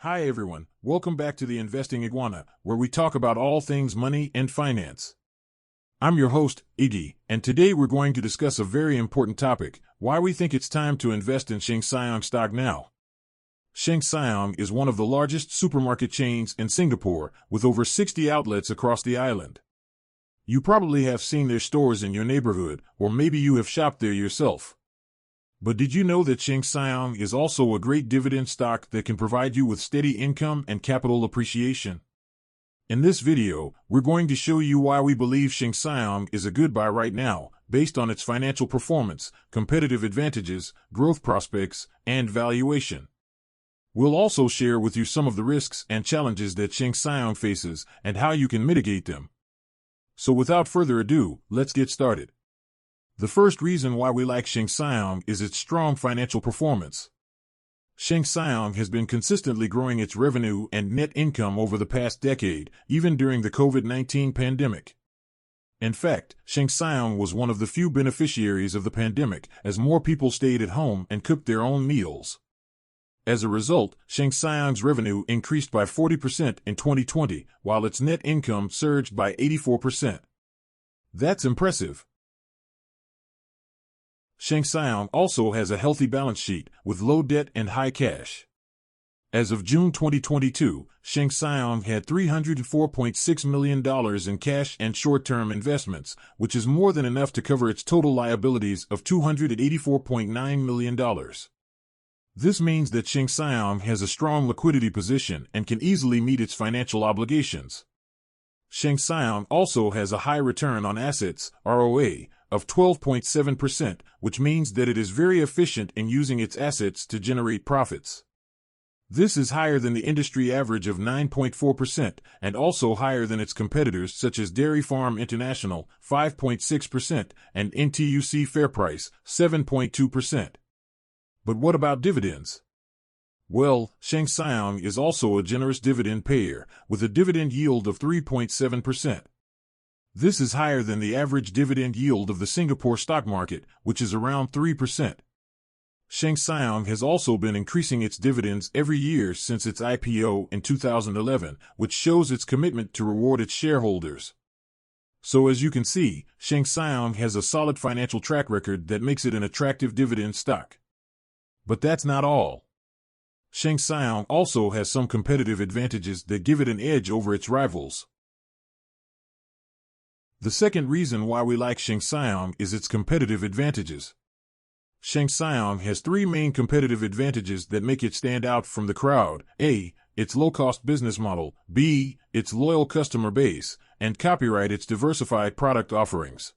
Hi everyone, welcome back to the Investing Iguana, where we talk about all things money and finance. I'm your host, Iggy, and today we're going to discuss a very important topic, why we think it's time to invest in Sheng Siong stock now. Sheng Siong is one of the largest supermarket chains in Singapore, with over 60 outlets across the island. You probably have seen their stores in your neighborhood, or maybe you have shopped there yourself. But did you know that Sheng Siong is also a great dividend stock that can provide you with steady income and capital appreciation? In this video, we're going to show you why we believe Sheng Siong is a good buy right now, based on its financial performance, competitive advantages, growth prospects, and valuation. We'll also share with you some of the risks and challenges that Sheng Siong faces and how you can mitigate them. So without further ado, let's get started. The first reason why we like Sheng Siong is its strong financial performance. Sheng Siong has been consistently growing its revenue and net income over the past decade, even during the COVID-19 pandemic. In fact, Sheng Siong was one of the few beneficiaries of the pandemic, as more people stayed at home and cooked their own meals. As a result, Sheng Siong's revenue increased by 40% in 2020, while its net income surged by 84%. That's impressive. Sheng Siong also has a healthy balance sheet, with low debt and high cash. As of June 2022, Sheng Siong had $304.6 million in cash and short-term investments, which is more than enough to cover its total liabilities of $284.9 million. This means that Sheng Siong has a strong liquidity position and can easily meet its financial obligations. Sheng Siong also has a high return on assets, ROA, of 12.7%, which means that it is very efficient in using its assets to generate profits. This is higher than the industry average of 9.4% and also higher than its competitors such as Dairy Farm International, 5.6%, and NTUC Fairprice, 7.2%. But what about dividends? Well, Sheng Siong is also a generous dividend payer, with a dividend yield of 3.7%. This is higher than the average dividend yield of the Singapore stock market, which is around 3%. Sheng Siong has also been increasing its dividends every year since its IPO in 2011, which shows its commitment to reward its shareholders. So as you can see, Sheng Siong has a solid financial track record that makes it an attractive dividend stock. But that's not all. Sheng Siong also has some competitive advantages that give it an edge over its rivals. The second reason why we like Sheng Siong is its competitive advantages. Sheng Siong has three main competitive advantages that make it stand out from the crowd: A, its low-cost business model; B, its loyal customer base; and copyright its diversified product offerings.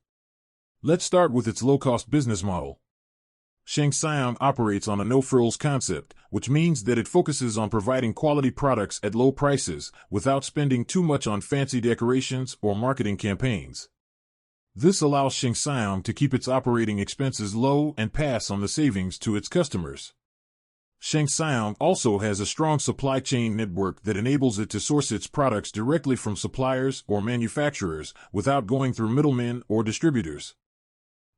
Let's start with its low-cost business model. Sheng Siong operates on a no-frills concept, which means that it focuses on providing quality products at low prices, without spending too much on fancy decorations or marketing campaigns. This allows Sheng Siong to keep its operating expenses low and pass on the savings to its customers. Sheng Siong also has a strong supply chain network that enables it to source its products directly from suppliers or manufacturers, without going through middlemen or distributors.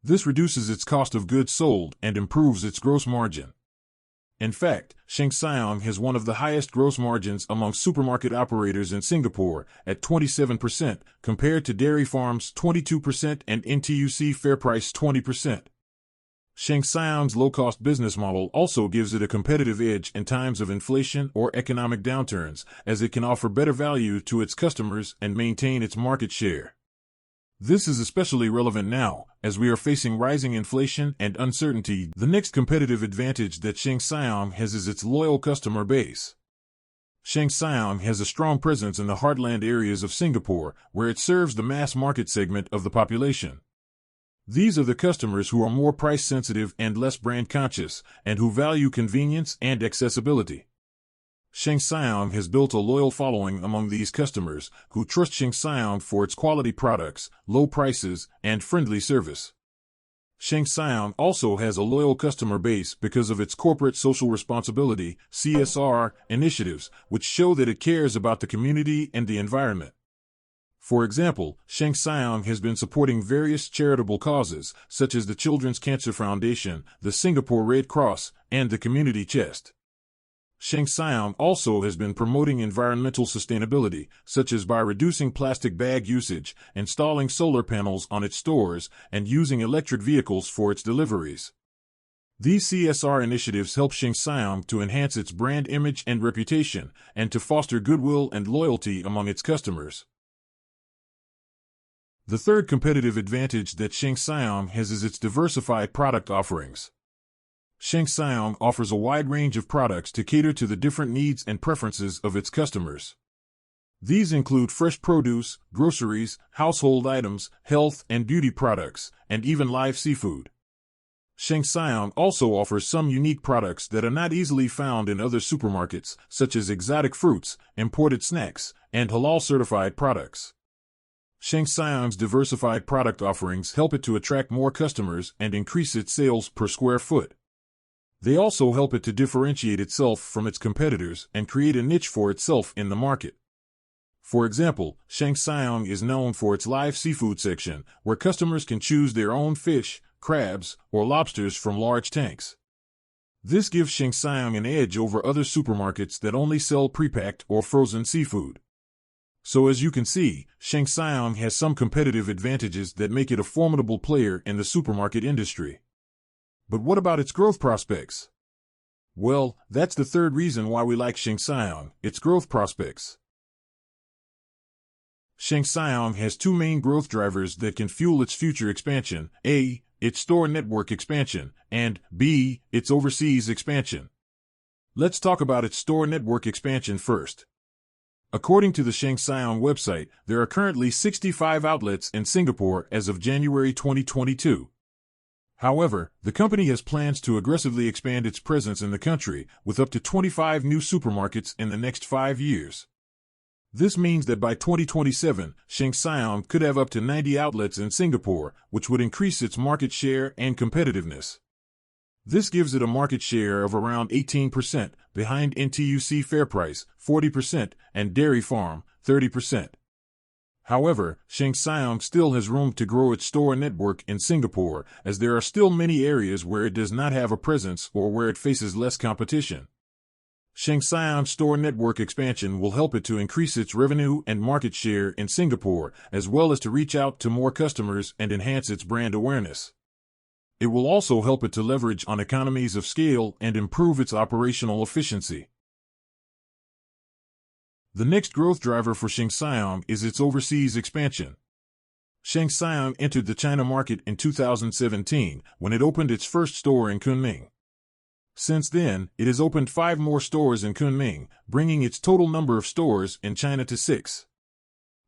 This reduces its cost of goods sold and improves its gross margin. In fact, Sheng Siong has one of the highest gross margins among supermarket operators in Singapore, at 27%, compared to Dairy Farm's 22% and NTUC Fairprice 20%. Sheng Siong's low-cost business model also gives it a competitive edge in times of inflation or economic downturns, as it can offer better value to its customers and maintain its market share. This is especially relevant now, as we are facing rising inflation and uncertainty. The next competitive advantage that Sheng Siong has is its loyal customer base. Sheng Siong has a strong presence in the heartland areas of Singapore, where it serves the mass market segment of the population. These are the customers who are more price-sensitive and less brand-conscious, and who value convenience and accessibility. Sheng Siong has built a loyal following among these customers, who trust Sheng Siong for its quality products, low prices, and friendly service. Sheng Siong also has a loyal customer base because of its corporate social responsibility, CSR, initiatives, which show that it cares about the community and the environment. For example, Sheng Siong has been supporting various charitable causes, such as the Children's Cancer Foundation, the Singapore Red Cross, and the Community Chest. Sheng Siong also has been promoting environmental sustainability, such as by reducing plastic bag usage, installing solar panels on its stores, and using electric vehicles for its deliveries. These CSR initiatives help Sheng Siong to enhance its brand image and reputation, and to foster goodwill and loyalty among its customers. The third competitive advantage that Sheng Siong has is its diversified product offerings. Sheng Siong offers a wide range of products to cater to the different needs and preferences of its customers. These include fresh produce, groceries, household items, health and beauty products, and even live seafood. Sheng Siong also offers some unique products that are not easily found in other supermarkets, such as exotic fruits, imported snacks, and halal-certified products. Sheng Siong's diversified product offerings help it to attract more customers and increase its sales per square foot. They also help it to differentiate itself from its competitors and create a niche for itself in the market. For example, Sheng Siong is known for its live seafood section, where customers can choose their own fish, crabs, or lobsters from large tanks. This gives Sheng Siong an edge over other supermarkets that only sell prepacked or frozen seafood. So as you can see, Sheng Siong has some competitive advantages that make it a formidable player in the supermarket industry. But what about its growth prospects? Well, that's the third reason why we like Sheng Siong, its growth prospects. Sheng Siong has two main growth drivers that can fuel its future expansion: A, its store network expansion, and B, its overseas expansion. Let's talk about its store network expansion first. According to the Sheng Siong website, there are currently 65 outlets in Singapore as of January 2022. However, the company has plans to aggressively expand its presence in the country, with up to 25 new supermarkets in the next 5 years. This means that by 2027, Sheng Siong could have up to 90 outlets in Singapore, which would increase its market share and competitiveness. This gives it a market share of around 18%, behind NTUC FairPrice, 40%, and Dairy Farm, 30%. However, Sheng Siong still has room to grow its store network in Singapore, as there are still many areas where it does not have a presence or where it faces less competition. Sheng Siong's store network expansion will help it to increase its revenue and market share in Singapore, as well as to reach out to more customers and enhance its brand awareness. It will also help it to leverage on economies of scale and improve its operational efficiency. The next growth driver for Sheng Siong is its overseas expansion. Sheng Siong entered the China market in 2017 when it opened its first store in Kunming. Since then, it has opened 5 more stores in Kunming, bringing its total number of stores in China to 6.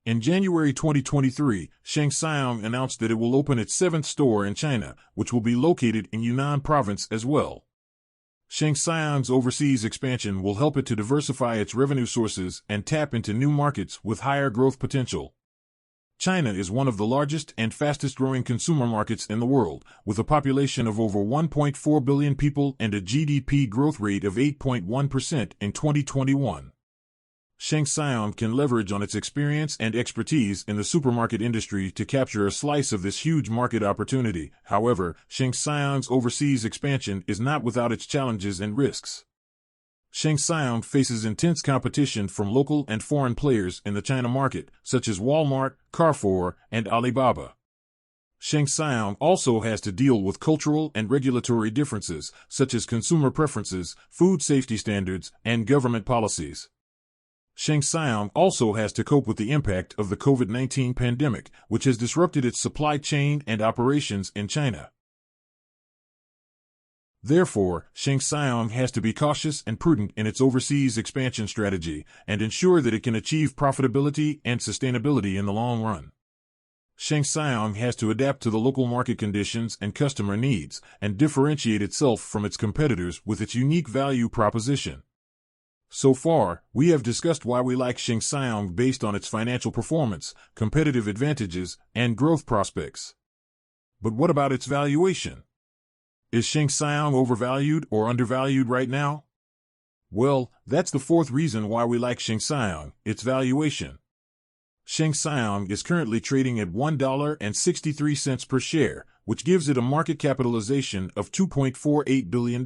In January 2023, Sheng Siong announced that it will open its 7th store in China, which will be located in Yunnan province as well. Sheng Siong's overseas expansion will help it to diversify its revenue sources and tap into new markets with higher growth potential. China is one of the largest and fastest-growing consumer markets in the world, with a population of over 1.4 billion people and a GDP growth rate of 8.1% in 2021. Sheng Siong can leverage on its experience and expertise in the supermarket industry to capture a slice of this huge market opportunity. However, Sheng Siong's overseas expansion is not without its challenges and risks. Sheng Siong faces intense competition from local and foreign players in the China market, such as Walmart, Carrefour, and Alibaba. Sheng Siong also has to deal with cultural and regulatory differences, such as consumer preferences, food safety standards, and government policies. Sheng Siong also has to cope with the impact of the COVID-19 pandemic, which has disrupted its supply chain and operations in China. Therefore, Sheng Siong has to be cautious and prudent in its overseas expansion strategy and ensure that it can achieve profitability and sustainability in the long run. Sheng Siong has to adapt to the local market conditions and customer needs and differentiate itself from its competitors with its unique value proposition. So far, we have discussed why we like Sheng Siong based on its financial performance, competitive advantages, and growth prospects. But what about its valuation? Is Sheng Siong overvalued or undervalued right now? Well, that's the fourth reason why we like Sheng Siong, its valuation. Sheng Siong is currently trading at $1.63 per share, which gives it a market capitalization of $2.48 billion.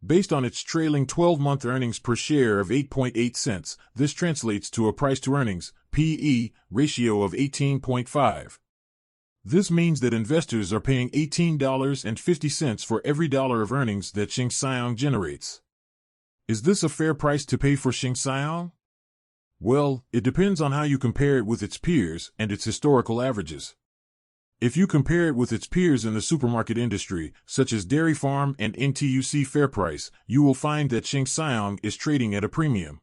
Based on its trailing 12-month earnings per share of 8.8 cents, this translates to a price-to-earnings (PE) ratio of 18.5. This means that investors are paying $18.50 for every dollar of earnings that Sheng Siong generates. Is this a fair price to pay for Sheng Siong? Well, it depends on how you compare it with its peers and its historical averages. If you compare it with its peers in the supermarket industry, such as Dairy Farm and NTUC FairPrice, you will find that Sheng Siong is trading at a premium.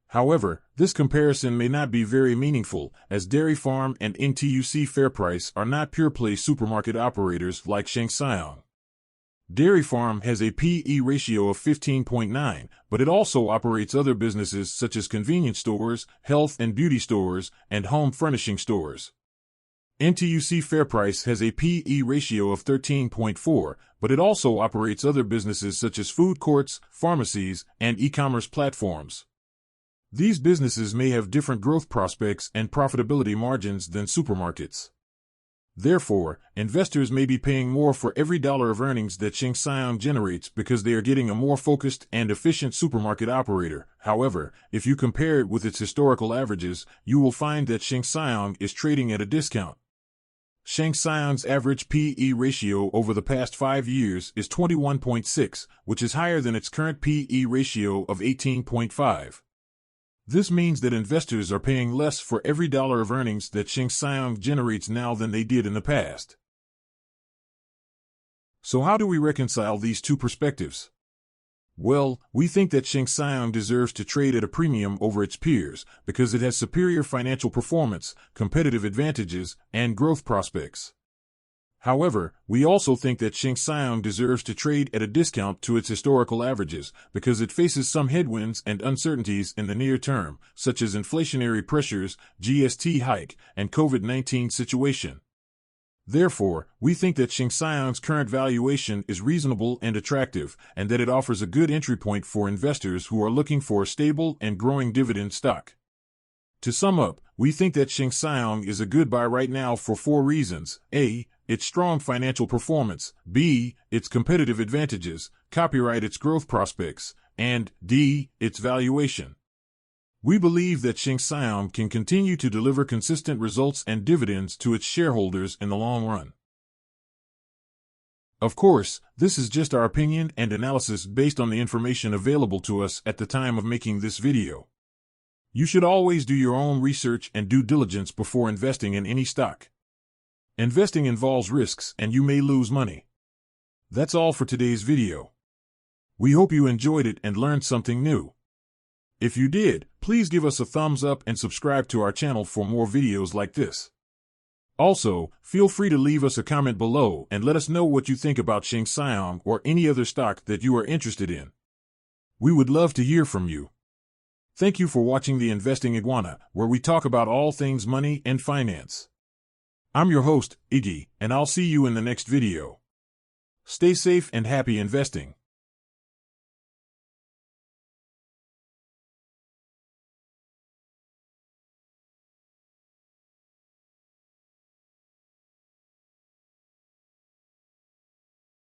However, this comparison may not be very meaningful, as Dairy Farm and NTUC FairPrice are not pure-play supermarket operators like Sheng Siong. Dairy Farm has a PE ratio of 15.9, but it also operates other businesses such as convenience stores, health and beauty stores, and home furnishing stores. NTUC FairPrice has a PE ratio of 13.4, but it also operates other businesses such as food courts, pharmacies, and e-commerce platforms. These businesses may have different growth prospects and profitability margins than supermarkets. Therefore, investors may be paying more for every dollar of earnings that Sheng Siong generates because they are getting a more focused and efficient supermarket operator. However, if you compare it with its historical averages, you will find that Sheng Siong is trading at a discount. Sheng Siong's average PE ratio over the past 5 years is 21.6, which is higher than its current PE ratio of 18.5. This means that investors are paying less for every dollar of earnings that Sheng Siong generates now than they did in the past. So how do we reconcile these two perspectives? Well, we think that Sheng Siong deserves to trade at a premium over its peers because it has superior financial performance, competitive advantages, and growth prospects. However, we also think that Sheng Siong deserves to trade at a discount to its historical averages because it faces some headwinds and uncertainties in the near term, such as inflationary pressures, GST hike, and COVID-19 situation. Therefore, we think that Sheng Siong's current valuation is reasonable and attractive, and that it offers a good entry point for investors who are looking for a stable and growing dividend stock. To sum up, we think that Sheng Siong is a good buy right now for 4 reasons. A. Its strong financial performance. B. Its competitive advantages, copyright its growth prospects. And D. Its valuation. We believe that Sheng Siong can continue to deliver consistent results and dividends to its shareholders in the long run. Of course, this is just our opinion and analysis based on the information available to us at the time of making this video. You should always do your own research and due diligence before investing in any stock. Investing involves risks and you may lose money. That's all for today's video. We hope you enjoyed it and learned something new. If you did, please give us a thumbs up and subscribe to our channel for more videos like this. Also, feel free to leave us a comment below and let us know what you think about Sheng Siong or any other stock that you are interested in. We would love to hear from you. Thank you for watching the Investing Iguana, where we talk about all things money and finance. I'm your host, Iggy, and I'll see you in the next video. Stay safe and happy investing.